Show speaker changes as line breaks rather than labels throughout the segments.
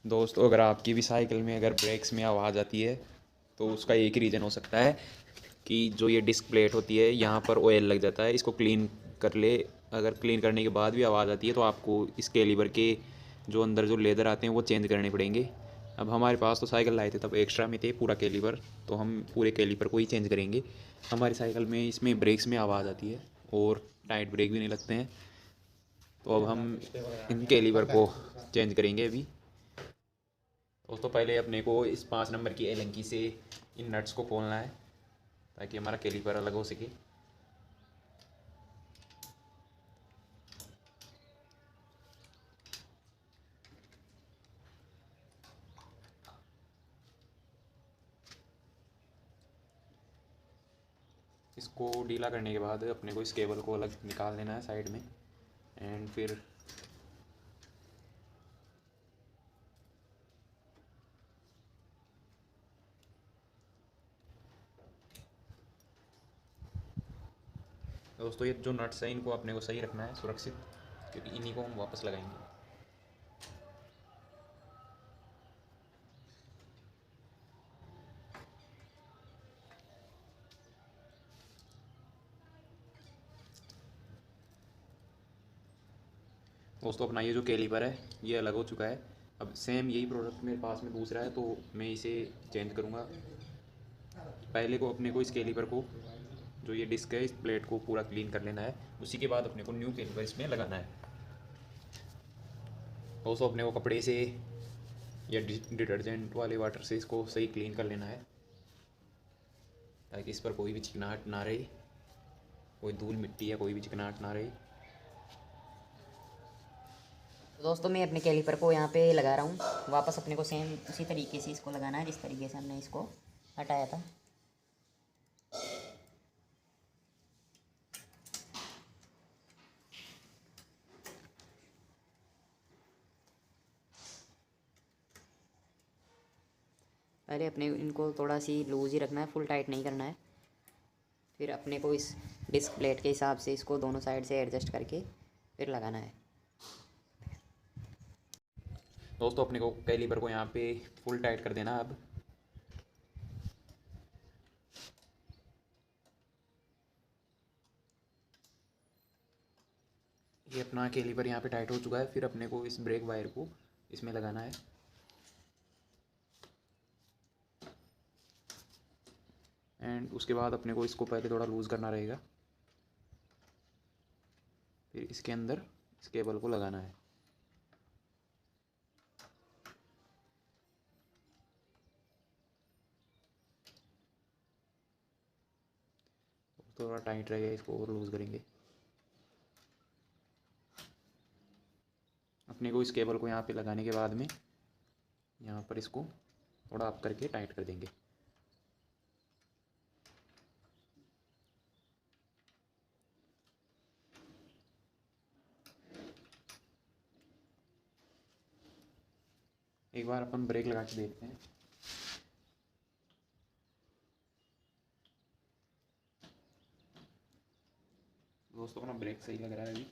दोस्तों, अगर आपकी भी साइकिल में अगर ब्रेक्स में आवाज़ आती है तो उसका एक ही रीज़न हो सकता है कि जो ये डिस्क प्लेट होती है यहाँ पर ऑयल लग जाता है। इसको क्लीन कर ले। अगर क्लीन करने के बाद भी आवाज़ आती है तो आपको इस कैलिबर के जो अंदर जो लेदर आते हैं वो चेंज करने पड़ेंगे। अब हमारे पास तो साइकिल लाए थे तब एक्स्ट्रा में थे पूरा कैलिबर, तो हम पूरे कैलिबर को ही चेंज करेंगे। हमारी साइकिल में इसमें ब्रेक्स में आवाज़ आती है और टाइट ब्रेक भी नहीं लगते हैं। तो अब हम इन कैलिबर को चेंज करेंगे अभी। दोस्तों, पहले अपने को इस 5 नंबर की एलंकी से इन नट्स को खोलना है ताकि हमारा कैलिपर अलग हो सके। इसको ढीला करने के बाद अपने को इस केबल को अलग निकाल देना है साइड में। एंड फिर दोस्तों, ये जो नट्स हैं इनको अपने को सही रखना है, सुरक्षित, क्योंकि इन्हीं को हम वापस लगाएंगे। दोस्तों, अपना ये जो कैलिपर है ये अलग हो चुका है। अब सेम यही प्रोडक्ट मेरे पास में दूसरा है तो मैं इसे चेंज करूँगा। पहले को अपने को इस कैलिपर को, जो ये डिस्क है, इस प्लेट को पूरा क्लीन कर लेना है। उसी के बाद अपने को न्यू कैलिपर इसमें लगाना है। दोस्तों, अपने को कपड़े से या डिटर्जेंट वाले वाटर से इसको सही क्लीन कर लेना है ताकि इस पर कोई भी चिकनाहट ना रहे, कोई धूल मिट्टी या कोई भी चिकनाहट ना रहे।
दोस्तों, मैं अपने कैलिपर को यहाँ पे लगा रहा हूँ वापस। अपने को सेम उसी तरीके से इसको लगाना है जिस तरीके से हमने इसको हटाया था। पहले अपने इनको थोड़ा सी लूज़ ही रखना है, फुल टाइट नहीं करना है। फिर अपने को इस डिस्क प्लेट के हिसाब से इसको दोनों साइड से एडजस्ट करके फिर लगाना है।
दोस्तों, अपने को कैलिपर को यहाँ पे फुल टाइट कर देना। अब ये अपना कैलिपर यहाँ पे टाइट हो चुका है। फिर अपने को इस ब्रेक वायर को इसमें लगाना है। एंड उसके बाद अपने को इसको पहले थोड़ा लूज़ करना रहेगा, फिर इसके अंदर इस केबल को लगाना है। थोड़ा टाइट रहेगा, इसको और लूज़ करेंगे। अपने को इस केबल को यहाँ पे लगाने के बाद में यहाँ पर इसको थोड़ा अप करके टाइट कर देंगे। एक बार अपन ब्रेक लगा के देखते हैं। दोस्तों, अपना ब्रेक सही लग रहा है अभी।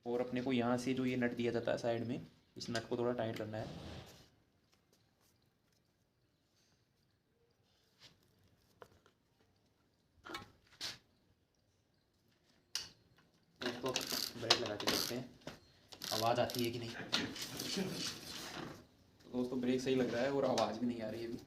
और अपने को यहाँ से जो ये नट दिया जाता है साइड में, इस नट को थोड़ा टाइट करना है। दोस्तों, ब्रेक लगा के देखते हैं आवाज़ आती है कि नहीं। तो दोस्तों, ब्रेक सही लग रहा है और आवाज़ भी नहीं आ रही है अभी।